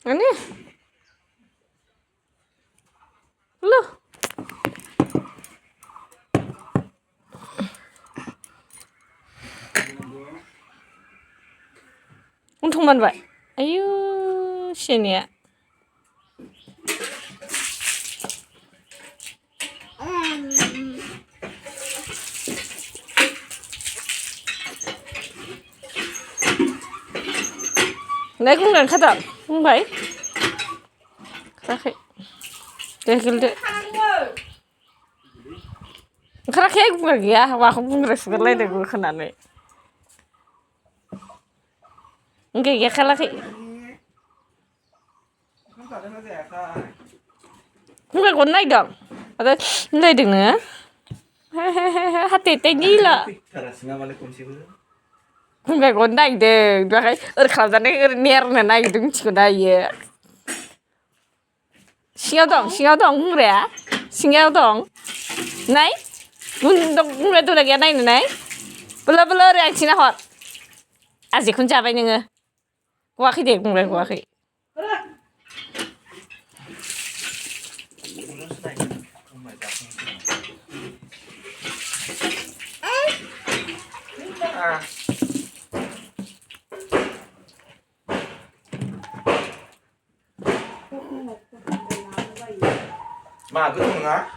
Ini. Loh. Untung moनबाय. Ayu, sini ya. Naik bukan kata, bukan? Kaki, deh. Kaki aku bukan ya, wah aku bukan sebelah deh gue kena nih. Enggak ya kaki. Bukan gue naik dong, atau naik dong ya? Hati tinggi lah. Bukan gue naik deh, dua kali. Kerjanya niernya naik dong cikuda ya. Singa dong, enggak? Singa dong, naik? Bukan tuh lagi naik nih. Bela reaksi hot. Asyik kunci apa ini nge? Kuaki deh, bukan kuaki. Mà cứ thùng á.